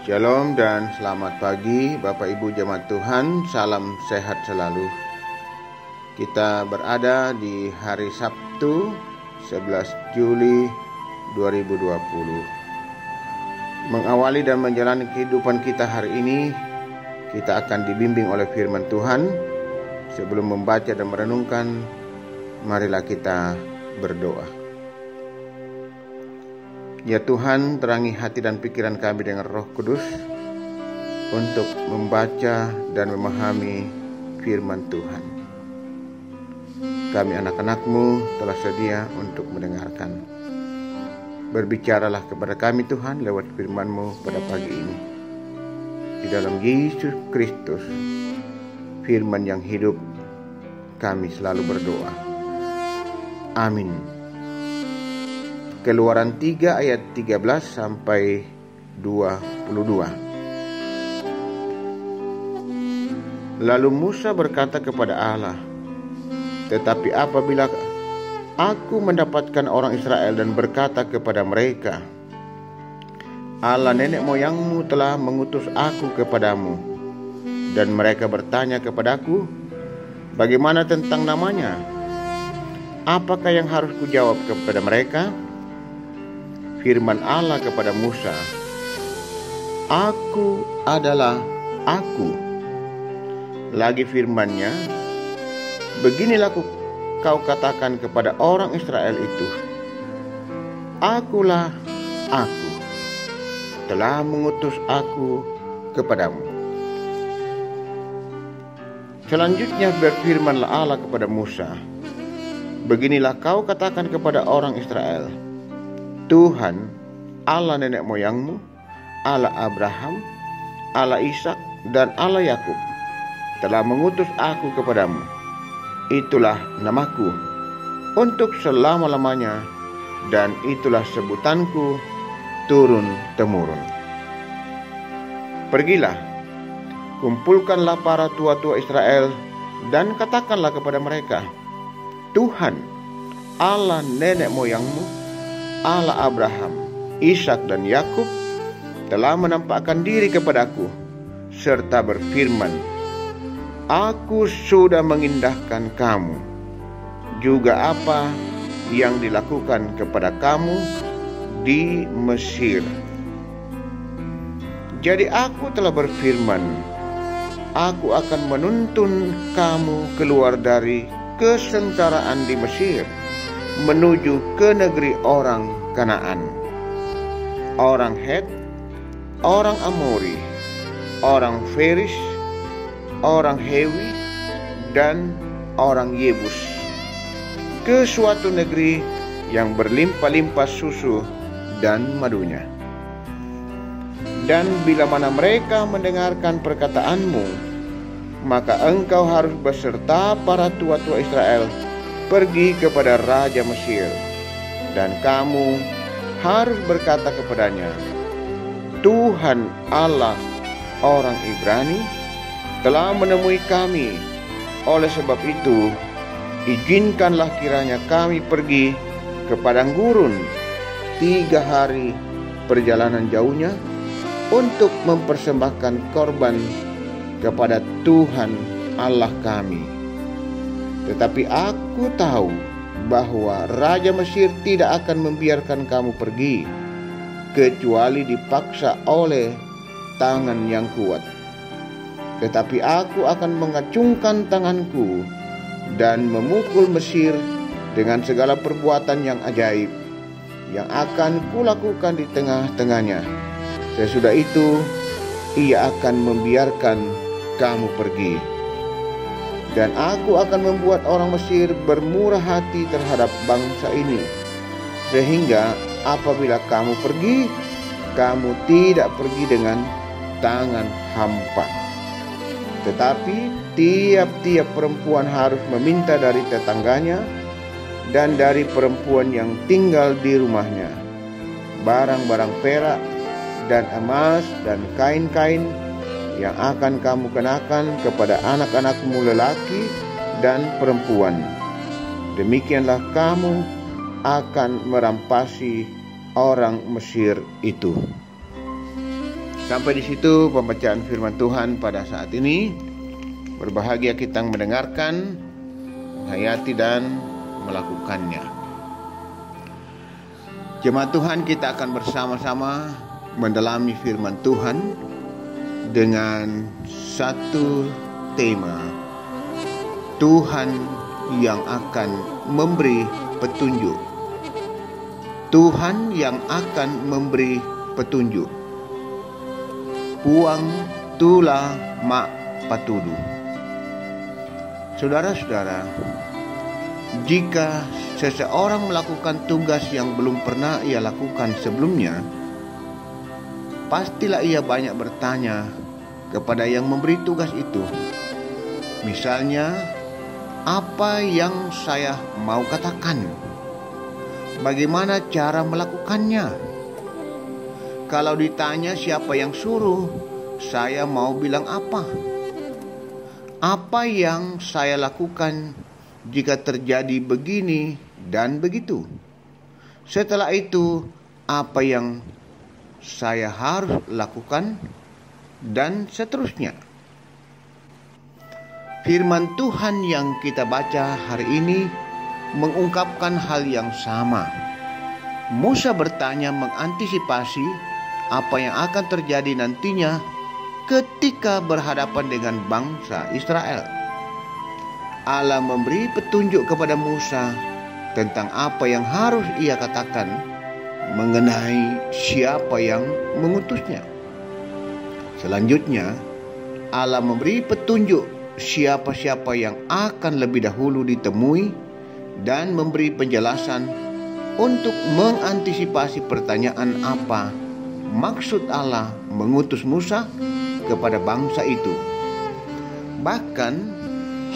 Shalom dan selamat pagi Bapak Ibu jemaat Tuhan, salam sehat selalu. Kita berada di hari Sabtu 11 Juli 2020. Mengawali dan menjalani kehidupan kita hari ini, kita akan dibimbing oleh firman Tuhan. Sebelum membaca dan merenungkan, marilah kita berdoa. Ya Tuhan, terangi hati dan pikiran kami dengan Roh Kudus untuk membaca dan memahami firman Tuhan. Kami anak-anak-Mu telah sedia untuk mendengarkan. Berbicaralah kepada kami Tuhan lewat firman-Mu pada pagi ini. Di dalam Yesus Kristus, firman yang hidup, kami selalu berdoa. Amin. Keluaran 3 ayat 13 sampai 22. Lalu Musa berkata kepada Allah, "Tetapi apabila aku mendapatkan orang Israel dan berkata kepada mereka, Allah nenek moyangmu telah mengutus aku kepadamu, dan mereka bertanya kepadaku, bagaimana tentang namanya? Apakah yang harus kujawab kepada mereka?" Firman Allah kepada Musa, "Aku adalah Aku." Lagi firman-Nya, "Beginilah kau katakan kepada orang Israel itu, Akulah Aku, telah mengutus aku kepadamu." Selanjutnya berfirmanlah Allah kepada Musa, "Beginilah kau katakan kepada orang Israel, Tuhan, Allah nenek moyangmu, Allah Abraham, Allah Ishak, dan Allah Yakub, telah mengutus aku kepadamu. Itulah namaku untuk selama-lamanya, dan itulah sebutanku turun-temurun. Pergilah, kumpulkanlah para tua-tua Israel, dan katakanlah kepada mereka, Tuhan, Allah nenek moyangmu, Allah Abraham, Ishak, dan Yakub telah menampakkan diri kepadaku, serta berfirman, Aku sudah mengindahkan kamu, juga apa yang dilakukan kepada kamu di Mesir. Jadi aku telah berfirman, aku akan menuntun kamu keluar dari kesengsaraan di Mesir, menuju ke negeri orang Kanaan, orang Het, orang Amori, orang Feris, orang Hewi, dan orang Yebus, ke suatu negeri yang berlimpah-limpah susu dan madunya. Dan bila mana mereka mendengarkan perkataanmu, maka engkau harus beserta para tua-tua Israel pergi kepada Raja Mesir, dan kamu harus berkata kepadanya, Tuhan Allah orang Ibrani telah menemui kami. Oleh sebab itu, izinkanlah kiranya kami pergi ke padang gurun 3 hari perjalanan jauhnya untuk mempersembahkan korban kepada Tuhan Allah kami. Tetapi aku tahu bahwa Raja Mesir tidak akan membiarkan kamu pergi, kecuali dipaksa oleh tangan yang kuat. Tetapi aku akan mengacungkan tanganku dan memukul Mesir dengan segala perbuatan yang ajaib yang akan kulakukan di tengah-tengahnya. Sesudah itu, ia akan membiarkan kamu pergi. Dan aku akan membuat orang Mesir bermurah hati terhadap bangsa ini, sehingga apabila kamu pergi, kamu tidak pergi dengan tangan hampa. Tetapi tiap-tiap perempuan harus meminta dari tetangganya dan dari perempuan yang tinggal di rumahnya barang-barang perak dan emas dan kain-kain yang akan kamu kenakan kepada anak-anakmu lelaki dan perempuan. Demikianlah kamu akan merampasi orang Mesir itu. Sampai di situ pembacaan firman Tuhan pada saat ini. Berbahagia kita mendengarkan, menghayati dan melakukannya. Jemaat Tuhan, kita akan bersama-sama mendalami firman Tuhan dengan satu tema, Tuhan yang akan memberi petunjuk. Tuhan yang akan memberi petunjuk. Puang tula mak patudu. Saudara-saudara, jika seseorang melakukan tugas yang belum pernah ia lakukan sebelumnya, pastilah ia banyak bertanya kepada yang memberi tugas itu. Misalnya, apa yang saya mau katakan? Bagaimana cara melakukannya? Kalau ditanya siapa yang suruh, saya mau bilang apa? Apa yang saya lakukan jika terjadi begini dan begitu? Setelah itu, apa yang saya harus lakukan? Dan seterusnya. Firman Tuhan yang kita baca hari ini mengungkapkan hal yang sama. Musa bertanya mengantisipasi apa yang akan terjadi nantinya ketika berhadapan dengan bangsa Israel. Allah memberi petunjuk kepada Musa tentang apa yang harus ia katakan mengenai siapa yang mengutusnya. Selanjutnya, Allah memberi petunjuk siapa-siapa yang akan lebih dahulu ditemui dan memberi penjelasan untuk mengantisipasi pertanyaan apa maksud Allah mengutus Musa kepada bangsa itu. Bahkan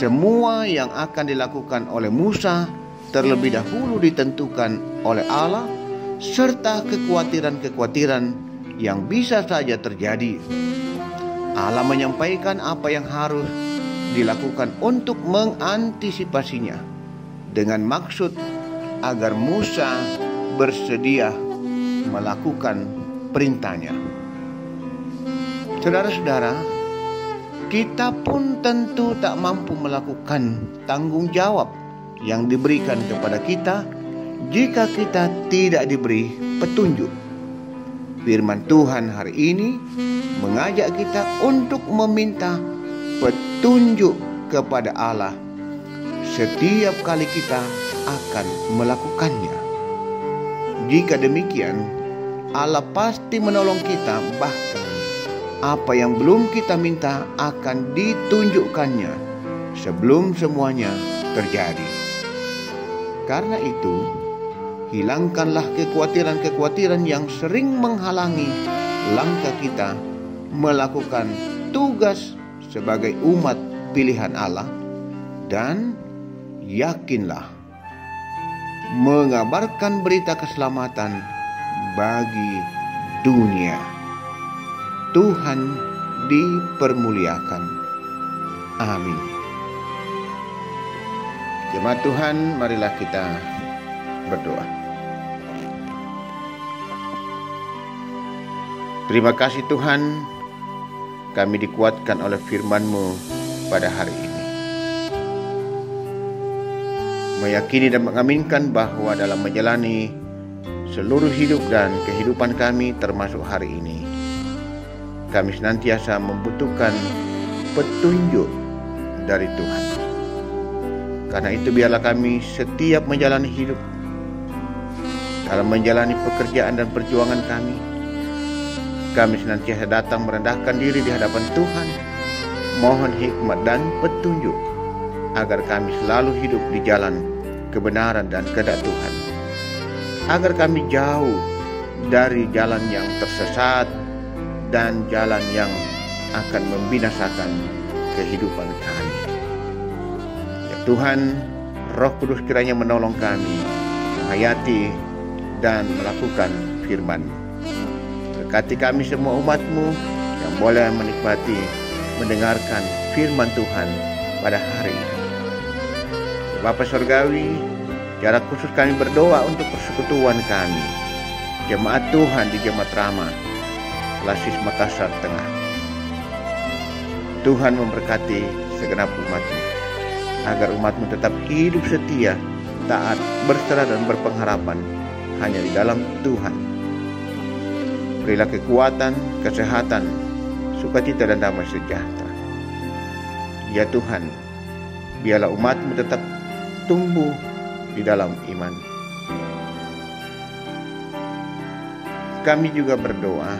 semua yang akan dilakukan oleh Musa terlebih dahulu ditentukan oleh Allah, serta kekhawatiran-kekhawatiran yang bisa saja terjadi. Allah menyampaikan apa yang harus dilakukan untuk mengantisipasinya, dengan maksud agar Musa bersedia melakukan perintahnya. Saudara-saudara, kita pun tentu tak mampu melakukan tanggung jawab yang diberikan kepada kita jika kita tidak diberi petunjuk. Firman Tuhan hari ini mengajak kita untuk meminta petunjuk kepada Allah setiap kali kita akan melakukannya. Jika demikian, Allah pasti menolong kita, bahkan apa yang belum kita minta akan ditunjukkannya sebelum semuanya terjadi. Karena itu, hilangkanlah kekhawatiran-kekhawatiran yang sering menghalangi langkah kita melakukan tugas sebagai umat pilihan Allah, dan yakinlah mengabarkan berita keselamatan bagi dunia. Tuhan dipermuliakan. Amin. Jemaat Tuhan, marilah kita berdoa. Terima kasih Tuhan, kami dikuatkan oleh firman-Mu pada hari ini. Meyakini dan mengaminkan bahwa dalam menjalani seluruh hidup dan kehidupan kami termasuk hari ini, kami senantiasa membutuhkan petunjuk dari Tuhan. Karena itu biarlah kami setiap menjalani hidup, dalam menjalani pekerjaan dan perjuangan kami senantiasa datang merendahkan diri di hadapan Tuhan, mohon hikmat dan petunjuk agar kami selalu hidup di jalan kebenaran dan kehendak Tuhan, agar kami jauh dari jalan yang tersesat dan jalan yang akan membinasakan kehidupan kami. Ya Tuhan, Roh Kudus kiranya menolong kami menghayati dan melakukan firman-Mu. Berkati kami semua umat-Mu yang boleh menikmati mendengarkan firman Tuhan pada hari ini. Bapa Surgawi, secara khusus kami berdoa untuk persekutuan kami, jemaat Tuhan di Jemaat Rama, Lasis Makassar Tengah. Tuhan memberkati segenap umat-Mu, agar umat-Mu tetap hidup setia, taat, berserah dan berpengharapan hanya di dalam Tuhan. Berilah kekuatan, kesehatan, sukacita dan damai sejahtera. Ya Tuhan, biarlah umat-Mu tetap tumbuh di dalam iman. Kami juga berdoa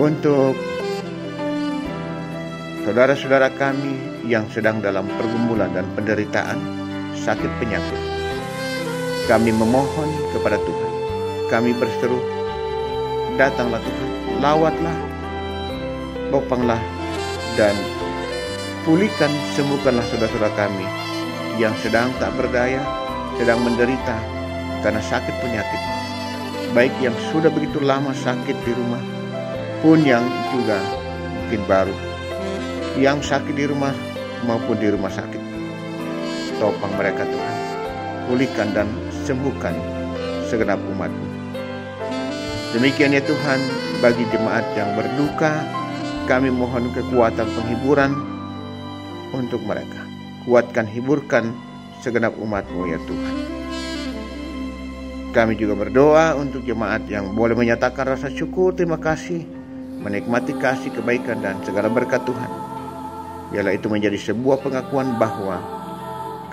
untuk saudara-saudara kami yang sedang dalam pergumulan dan penderitaan sakit penyakit. Kami memohon kepada Tuhan. Kami berseru, datanglah Tuhan, lawatlah, topanglah, dan pulihkan, sembuhkanlah saudara-saudara kami yang sedang tak berdaya, sedang menderita karena sakit penyakit. Baik yang sudah begitu lama sakit di rumah, pun yang juga mungkin baru, yang sakit di rumah maupun di rumah sakit. Topang mereka Tuhan, pulihkan dan sembuhkan segenap umat-Mu. Demikian ya Tuhan, bagi jemaat yang berduka, kami mohon kekuatan penghiburan untuk mereka. Kuatkan, hiburkan segenap umat-Mu ya Tuhan. Kami juga berdoa untuk jemaat yang boleh menyatakan rasa syukur, terima kasih, menikmati kasih, kebaikan dan segala berkat Tuhan. Biarlah itu menjadi sebuah pengakuan bahwa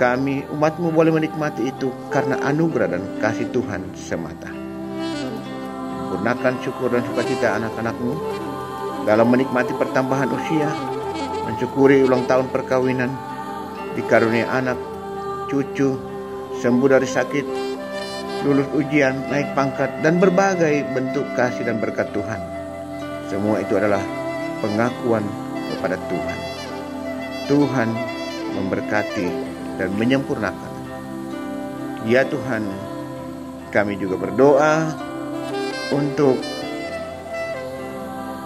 kami umat-Mu boleh menikmati itu karena anugerah dan kasih Tuhan semata. Sempurnakan syukur dan sukacita anak-anak-Mu dalam menikmati pertambahan usia, mensyukuri ulang tahun perkawinan, dikarunia anak, cucu, sembuh dari sakit, lulus ujian, naik pangkat, dan berbagai bentuk kasih dan berkat Tuhan. Semua itu adalah pengakuan kepada Tuhan. Tuhan memberkati dan menyempurnakan. Ya Tuhan, kami juga berdoa untuk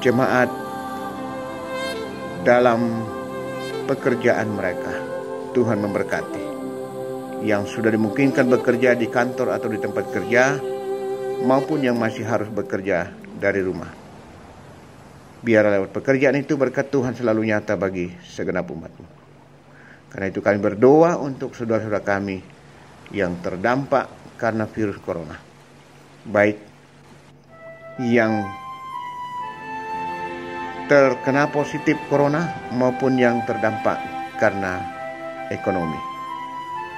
jemaat dalam pekerjaan mereka. Tuhan memberkati. Yang sudah dimungkinkan bekerja di kantor atau di tempat kerja, maupun yang masih harus bekerja dari rumah. Biarlah lewat pekerjaan itu berkat Tuhan selalu nyata bagi segenap umat-Mu. Karena itu kami berdoa untuk saudara-saudara kami yang terdampak karena virus corona. Baik yang terkena positif corona maupun yang terdampak karena ekonomi.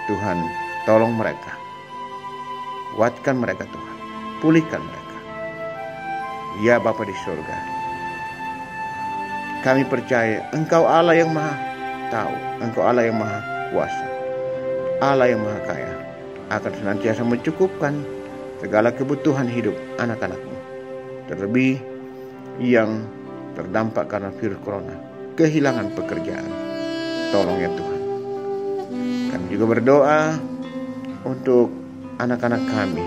Tuhan, tolong mereka. Kuatkan mereka Tuhan. Pulihkan mereka. Ya Bapa di surga, kami percaya Engkau Allah yang maha tahu, Engkau Allah yang maha kuasa, Allah yang maha kaya, akan senantiasa mencukupkan segala kebutuhan hidup anak-anak-Mu. Terlebih yang terdampak karena virus corona, kehilangan pekerjaan. Tolong ya Tuhan. Kami juga berdoa untuk anak-anak kami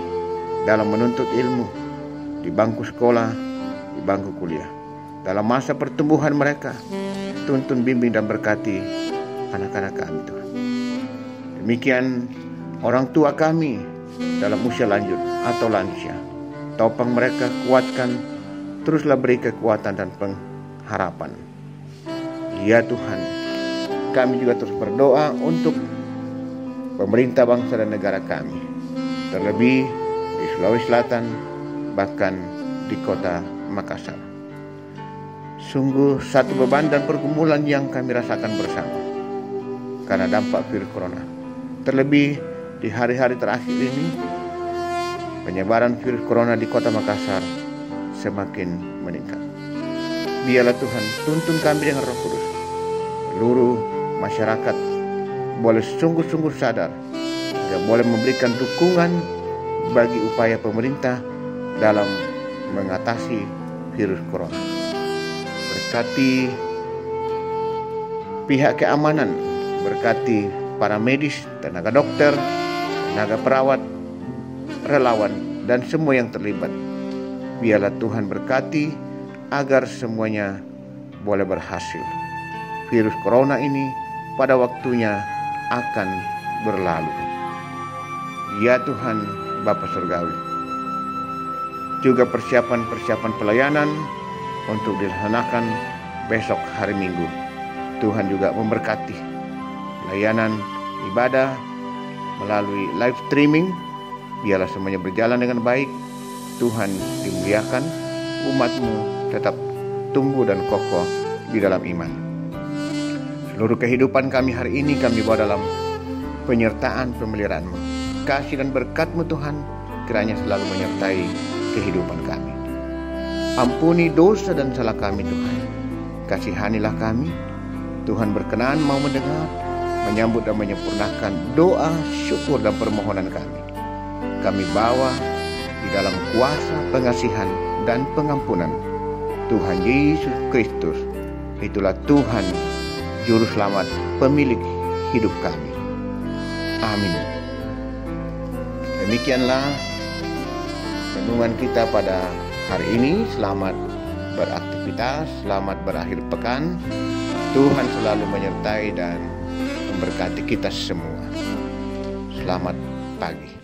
dalam menuntut ilmu di bangku sekolah, di bangku kuliah. Dalam masa pertumbuhan mereka, tuntun, bimbing dan berkati anak-anak kami Tuhan. Demikian orang tua kami dalam usia lanjut atau lansia. Topang mereka, kuatkan, teruslah beri kekuatan dan pengharapan. Ya Tuhan, kami juga terus berdoa untuk pemerintah bangsa dan negara kami, terlebih di Sulawesi Selatan, bahkan di kota Makassar. Sungguh satu beban dan pergumulan yang kami rasakan bersama karena dampak virus corona. Terlebih di hari-hari terakhir ini, penyebaran virus corona di kota Makassar semakin meningkat. Biarlah Tuhan tuntun kami dengan Roh Kudus. Seluruh masyarakat boleh sungguh-sungguh sadar, dan boleh memberikan dukungan bagi upaya pemerintah dalam mengatasi virus corona. Berkati pihak keamanan, berkati para medis, tenaga dokter, tenaga perawat, relawan, dan semua yang terlibat. Biarlah Tuhan berkati agar semuanya boleh berhasil. Virus corona ini pada waktunya akan berlalu. Ya Tuhan Bapa Surgawi, juga persiapan pelayanan untuk dilaksanakan besok hari Minggu. Tuhan juga memberkati layanan ibadah melalui live streaming. Biarlah semuanya berjalan dengan baik. Tuhan dimuliakan, umat-Mu tetap tumbuh dan kokoh di dalam iman. Seluruh kehidupan kami hari ini kami bawa dalam penyertaan pemeliharaan-Mu. Kasih dan berkat-Mu Tuhan kiranya selalu menyertai kehidupan kami. Ampuni dosa dan salah kami Tuhan. Kasihanilah kami. Tuhan berkenan mau mendengar, menyambut dan menyempurnakan doa, syukur dan permohonan kami. Kami bawa di dalam kuasa pengasihan dan pengampunan Tuhan Yesus Kristus. Itulah Tuhan Juru Selamat, pemilik hidup kami. Amin. Demikianlah renungan kita pada hari ini. Selamat beraktivitas, selamat berakhir pekan. Tuhan selalu menyertai dan memberkati kita semua. Selamat pagi.